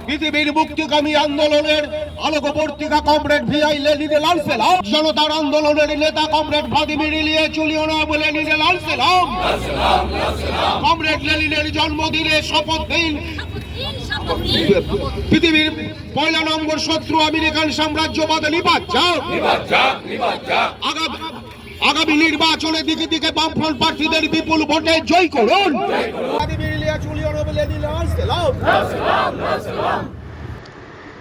পৃথিবীর মুক্তিকামী আন্দোলনের আলোকবর্তিকা কমরেড ভিআই লেনিনে লাল সালাম। জনতার আন্দোলনের নেতা কমরেড ভ্লাদিমির ইলিয়াস উলিয়ানোভ লেনিনে লাল সালাম। কমরেড লেনিনের জন্মদিনে শপথ দিন পৃথিবীর ১ নম্বর শত্রু আমেরিকান সাম্রাজ্যবাদ নিপাত যাক। আগামী নির্বাচনে দিকে দিকে বামফ্রন্ট প্রার্থীদের বিপুল ভোটে জয় করুন।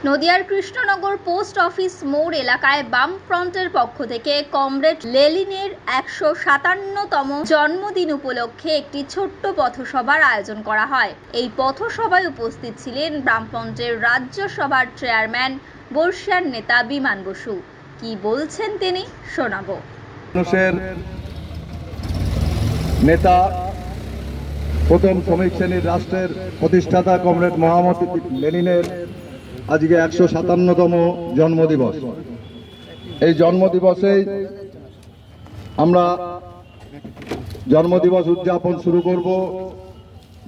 নদিয়ার কৃষ্ণনগর পোস্ট অফিস মোড় এলাকায় বামফ্রন্টের পক্ষ থেকে কমরেড লেনিনের ১৫৭তম জন্মদিন উপলক্ষে একটি ছোট্ট পথসভার আয়োজন করা হয়। এই পথসভায় উপস্থিত ছিলেন বামফ্রন্টের রাজ্যসভার চেয়ারম্যান বর্ষিয়ান নেতা বিমান বসু। কি বলছেন তিনি শোনাবো। মানুষের নেতা, প্রথম শ্রমিক শ্রেণীর রাষ্ট্রের প্রতিষ্ঠাতা কমরেড মোহাম্মদ লেনিনের আজকে ১৫৭তম জন্মদিবস। এই জন্মদিবসেই আমরা জন্মদিবস উদযাপন শুরু করব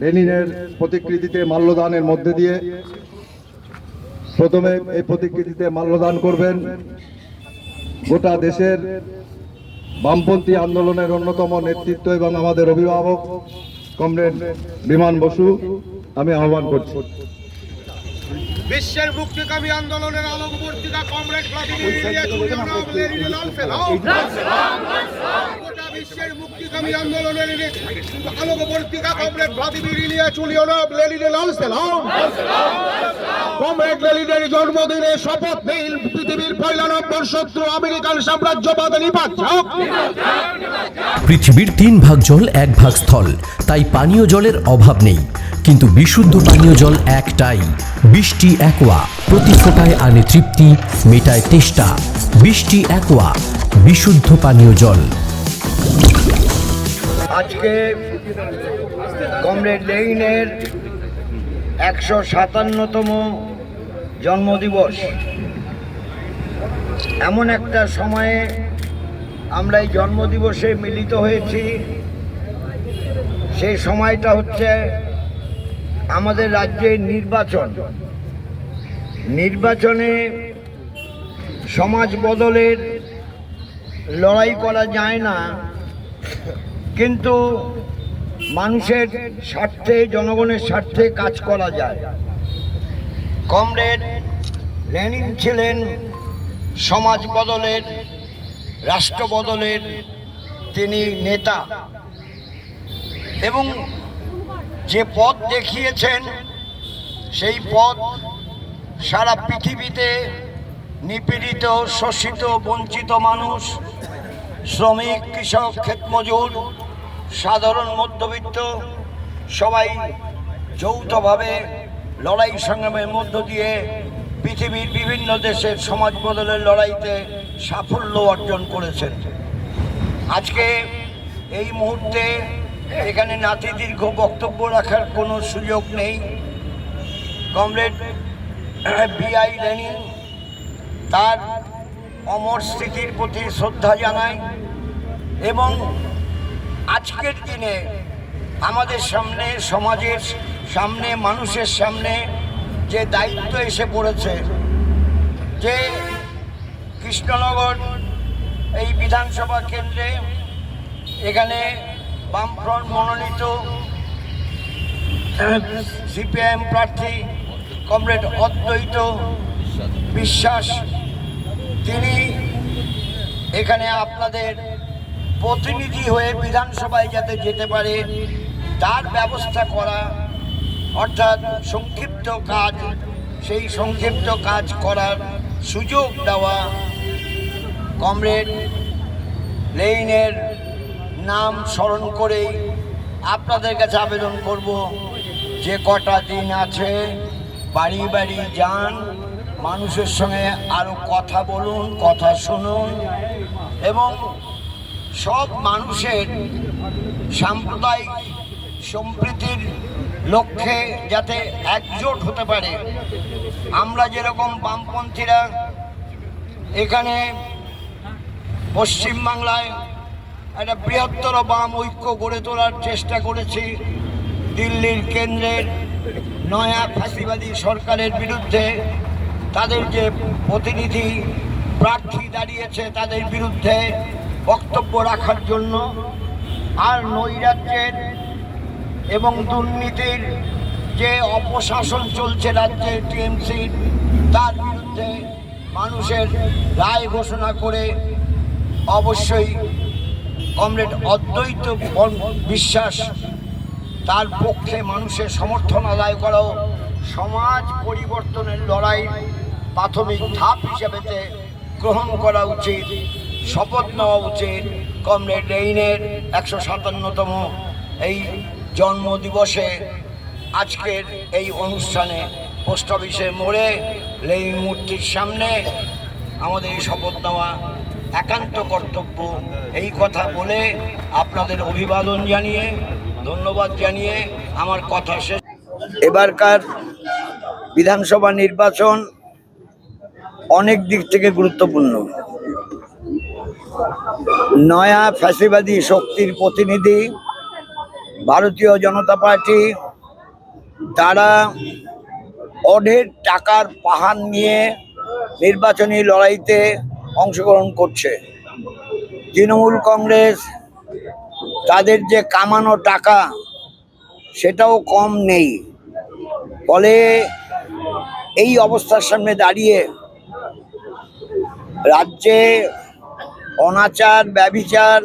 লেনিনের প্রতিকৃতিতে মাল্যদানের মধ্যে দিয়ে। প্রথমে এই প্রতিকৃতিতে মাল্যদান করবেন গোটা দেশের বামপন্থী আন্দোলনের অন্যতম নেতৃত্ব এবং আমাদের অভিভাবক কমরেড বিমান বসু। আমি আহ্বান করছি। বিশ্বের মুক্তিকামী আন্দোলনের আলোকবর্তিকা কমরেড ভ্লাদিমির ইলিয়াস উলিয়ানোভ লেনিনে লাল সালাম। গোটা বিশ্বের মুক্তিকামী আন্দোলনের আলোকবর্তিকা কমরেড ভ্লাদিমির ইলিয়াস উলিয়ানোভ লেনিনে লাল সালাম। কমরেড লেনিনের জন্মদিনে শপথ নিন পৃথিবীর ১ নম্বর শত্রু আমেরিকান সাম্রাজ্যবাদ নিপাত যাক। পৃথিবীর ৩ ভাগ জল ১ ভাগ স্থল, তাই পানীয় জলের অভাব নেই। কিন্তু বিশুদ্ধ পানীয় জল একটাই, বৃষ্টি অ্যাকোয়া। প্রতি ফোঁটায় আনে তৃপ্তি, মেটায় তেষ্টা। বৃষ্টি অ্যাকোয়া, বিশুদ্ধ পানীয় জল। আজকে কমরেড লেনিনের ১৫৭তম জন্মদিবস। এমন একটা সময়ে আমরা এই জন্মদিবসে মিলিত হয়েছি। সেই সময়টা হচ্ছে আমাদের রাজ্যের নির্বাচনে সমাজ বদলের লড়াই করা যায় না, কিন্তু মানুষের স্বার্থে, জনগণের স্বার্থে কাজ করা যায়। কমরেড লেনিন ছিলেন সমাজ বদলের, রাষ্ট্র বদলের তিনি নেতা, এবং যে পথ দেখিয়েছেন সেই পথ সারা পৃথিবীতে নিপীড়িত, শোষিত, বঞ্চিত মানুষ, শ্রমিক, কৃষক, ক্ষেতমজুর, সাধারণ মধ্যবিত্ত সবাই যৌথভাবে লড়াই সংগ্রামের মধ্য দিয়ে পৃথিবীর বিভিন্ন দেশের সমাজ বদলের লড়াইতে সাফল্য অর্জন করেছেন। আজকে এই মুহূর্তে এখানে নাতিদীর্ঘ বক্তব্য রাখার কোনো সুযোগ নেই। কমরেড ভিআই লেনিন তার অমর স্মৃতির প্রতি শ্রদ্ধা জানায়, এবং আজকের দিনে আমাদের সামনে, সমাজের সামনে, মানুষের সামনে যে দায়িত্ব এসে পড়েছে, যে কৃষ্ণনগর এই বিধানসভা কেন্দ্রে এখানে বামফ্রন্ট মনোনীত সিপিআইএম প্রার্থী কমরেড অদ্বৈত বিশ্বাস, তিনি এখানে আপনাদের প্রতিনিধি হয়ে বিধানসভায় যাতে যেতে পারে তার ব্যবস্থা করা, অর্থাৎ সংক্ষিপ্ত কাজ, সেই সংক্ষিপ্ত কাজ করার সুযোগ দেওয়া। কমরেড লেনিনের নাম স্মরণ করেই আপনাদের কাছে আবেদন করব, যে কটা দিন আছে বাড়ি বাড়ি যান, মানুষের সঙ্গে আরও কথা বলুন, কথা শুনুন, এবং সব মানুষের সাম্প্রদায়িক সম্প্রীতির লক্ষ্যে যাতে একজোট হতে পারে। আমরা যেরকম বামপন্থীরা এখানে পশ্চিমবাংলায় একটা বৃহত্তর বাম ঐক্য গড়ে তোলার চেষ্টা করেছি, দিল্লির কেন্দ্রের নয়া ফ্যাসিবাদী সরকারের বিরুদ্ধে তাদের যে প্রতিনিধি প্রার্থী দাঁড়িয়েছে তাদের বিরুদ্ধে বক্তব্য রাখার জন্য, আর নৈরাজ্যের এবং দুর্নীতির যে অপশাসন চলছে রাজ্যে টিএমসির, তার বিরুদ্ধে মানুষের রায় ঘোষণা করে অবশ্যই কমরেড অদ্বৈত বিশ্বাস তার পক্ষে মানুষের সমর্থন আদায় করাও সমাজ পরিবর্তনের লড়াই প্রাথমিক ধাপ হিসেবে গ্রহণ করা উচিত, শপথ নেওয়া উচিত। কমরেড লেনিনের ১৫৭তম এই জন্মদিবসে আজকের এই অনুষ্ঠানে পোস্ট অফিসের মোড়ে লেনিন মূর্তির সামনে আমাদের এই শপথ নেওয়া একান্ত কর্তব্য। এই কথা বলে আপনাদের অভিবাদন জানিয়ে, ধন্যবাদ জানিয়ে আমার কথা শেষ। এবারকার বিধানসভা নির্বাচন অনেক দিক থেকে গুরুত্বপূর্ণ। নয়া ফ্যাসিবাদী শক্তির প্রতিনিধি ভারতীয় জনতা পার্টি, তারা অঢের টাকার পাহাড় নিয়ে নির্বাচনী লড়াইতে অংশগ্রহণ করছে। তৃণমূল কংগ্রেস তাদের যে কামানো টাকা সেটাও কম নেই। ফলে এই অবস্থার সামনে দাঁড়িয়ে রাজ্যে অনাচার, ব্যভিচার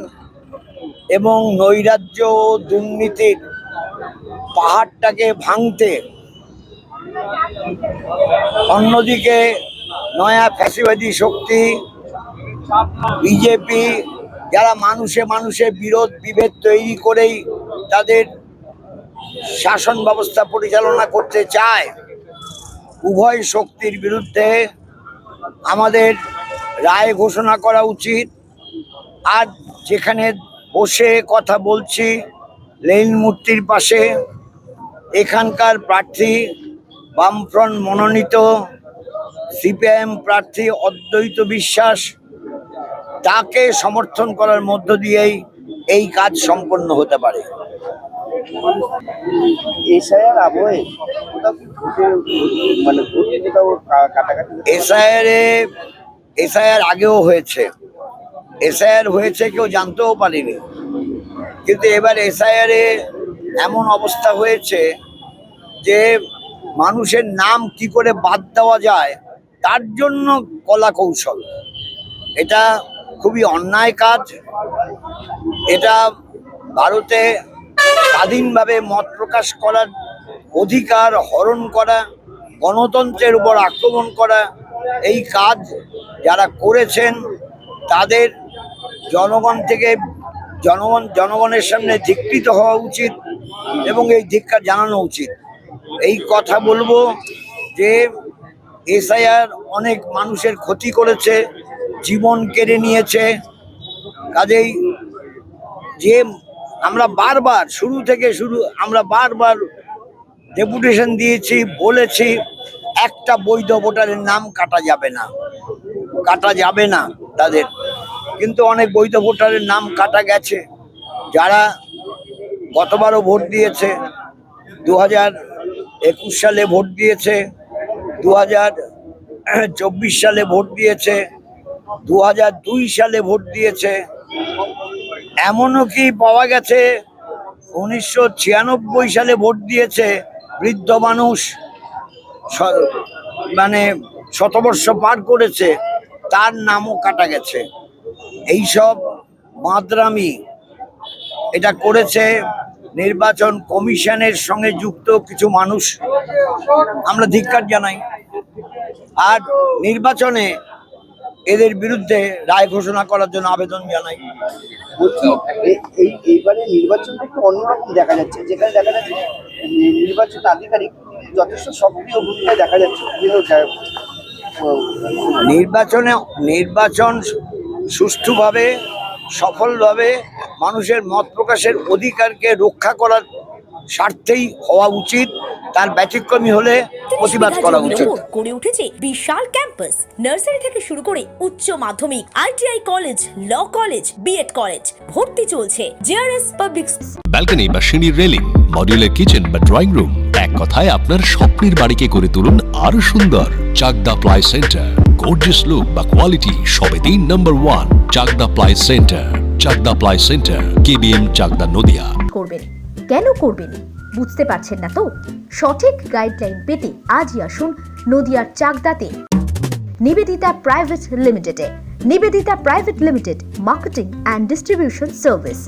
এবং নৈরাজ্য ও দুর্নীতির পাহাড়টাকে ভাঙতে, অন্যদিকে নয়া ফ্যাসিবাদী শক্তি বিজেপি, যারা মানুষে মানুষে বিরোধ বিভেদ তৈরি করেই তাদের শাসন ব্যবস্থা পরিচালনা করতে চায়, উভয় শক্তির বিরুদ্ধে আমাদের রায় ঘোষণা করা উচিত। আর যেখানে বসে কথা বলছি লেনিন মূর্তির পাশে, এখানকার প্রার্থী বামফ্রন্ট মনোনীত সিপিআইএম প্রার্থী অদ্বৈত বিশ্বাস, তাকে সমর্থন করার মধ্য দিয়েই এই কাজ সম্পন্ন হতে পারে। এসআইআর আগেও হয়েছে, এসআইআর হয়েছে কেউ জানতেও পারেনি, কিন্তু এবার এসআইআর এমন অবস্থা হয়েছে যে মানুষের নাম কি করে বাদ দেওয়া যায় তার জন্য কলা কৌশল। এটা খুবই অন্যায় কাজ। এটা ভারতে স্বাধীনভাবে মত প্রকাশ করার অধিকার হরণ করা, গণতন্ত্রের উপর আক্রমণ করা, এই কাজ যারা করেছেন তাদের জনগণের সামনে ধিক্কৃত হওয়া উচিত এবং এই ধিক্কার জানানো উচিত। এই কথা বলবো যে এসআইআর অনেক মানুষের ক্ষতি করেছে, জীবন কেড়ে নিয়েছে। কাজেই যে আমরা বারবার আমরা বারবার ডেপুটেশন দিয়েছি, বলেছি একটা বৈধ ভোটারের নাম কাটা যাবে না তাদের, কিন্তু অনেক বৈধ ভোটারের নাম কাটা গেছে। যারা গতবারও ভোট দিয়েছে, 2021 সালে ভোট দিয়েছে, 2024 সালে ভোট দিয়েছে, 2002 সালে ভোট দিয়েছে, এমনও কি পাওয়া গেছে 1996 সালে ভোট দিয়েছে বৃদ্ধ মানুষ, মানে শতবর্ষ পার করেছে, তার নামও কাটা গেছে। এইসব মাদ্রামি এটা করেছে নির্বাচন কমিশনের সঙ্গে যুক্ত কিছু মানুষ। আমরা ধিক্কার জানাই, আর নির্বাচনে এদের বিরুদ্ধে রায় ঘোষণা করার জন্য আবেদন জানাই। বলছি এইবারে নির্বাচনটা একটু অন্যরকম দেখা যাচ্ছে, যেখানে দেখা যাচ্ছে নির্বাচন আধিকারিক যথেষ্ট সক্রিয় ভূমিকায় দেখা যাচ্ছে। নির্বাচন সুষ্ঠুভাবে, সফলভাবে মানুষের মত প্রকাশের অধিকারকে রক্ষা করার স্বার্থেই হওয়া উচিত। তার ব্যতিক্রমী হলে প্রতিবাদ করা উচিত। গড়ে উঠেছে বিশাল ক্যাম্পাস, নার্সারি থেকে শুরু করে উচ্চ মাধ্যমিক, ITI college, law college, BEd college, ভর্তি চলছে জেআরএস পাবলিক। ব্যালকনি বা সিঁড়ির রেলিং, মডিউলার কিচেন বা ড্রয়িং রুম, এক কথায় আপনার স্বপ্নের বাড়িকে করে তুলুন আরো সুন্দর। Chakdah ply centre, gorgeous look বা কোয়ালিটি সবে 3 number 1 Chakdah ply centre. Chakdah ply centre, KBM, Chakdah, Nadia. করবেন কেন করবেন বুঝতে পারছেন না তো? সঠিক গাইডলাইন পেতে আজই আসুন নদিয়ার চাকদাতে নিবেদিতা প্রাইভেট লিমিটেডে। Nivedita private limited, marketing and distribution service.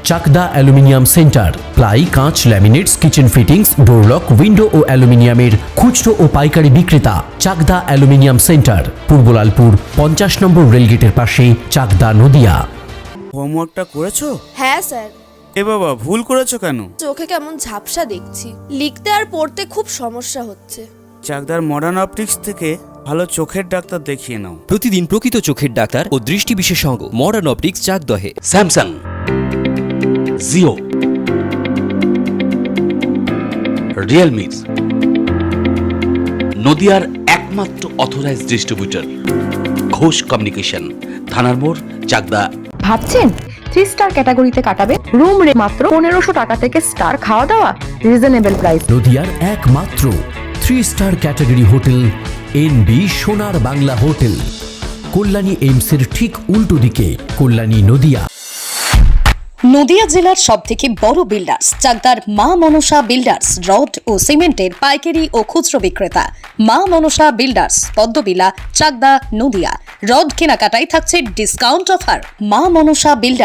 Chakdah aluminium centre, ply, কাঁচ, laminates, kitchen fittings, door lock, window ও অ্যালুমিনিয়ামের খুচরো ও পাইকারি বিক্রেতা। চাকদা অ্যালুমিনিয়াম সেন্টার, পূর্ব লালপুর 50 নম্বর রেলগেটের পাশে, চাকদা, নদিয়া। হোমওয়ার্কটা করেছো? হ্যাঁ স্যার। এ বাবা, ভুল করেছো কেন? চোখে কেমন ঝাপসা দেখছি, লিখতে আর পড়তে খুব সমস্যা হচ্ছে। চাকদার মডার্ন অপটিক্স থেকে ভালো চোখের ডাক্তার দেখিয়ে নাও। প্রতিদিন প্রকৃত চোখের ডাক্তার ও দৃষ্টি বিশেষজ্ঞ মডার্ন অপটিক্স, চাকদহে। স্যামসাং, জিও, রিয়েলমি, নদিয়ার একমাত্র অথরাইজড ডিস্ট্রিবিউটর ঘোষ কমিউনিকেশন, থানার মোড়, চাকদা। ভাবছেন 3 স্টার ক্যাটাগরিতে কাটাবে? রুম রে মাত্র 1500 টাকা থেকে স্টার, খাওয়া দাওয়া রিজনেবল প্রাইস। নদিয়ার একমাত্র 3 স্টার ক্যাটাগরি হোটেল এনবি সোনার বাংলা হোটেল, কল্যাণী এইমসের ঠিক উল্টো দিকে, কল্যাণী, নদিয়া। নদিয়া জেলার সবথেকে বড় বিল্ডার্স চাকদার মা মনসা বিল্ডার্স, রড ও সিমেন্টের পাইকারি ও খুচরো বিক্রেতা। মা মনসা বিল্ডার্স, পদ্মবিলা, চাকদা, নদিয়া। রড কেনাকাটায় থাকছে ডিসকাউন্ট অফার। মা মনসা বিল্ডার্স।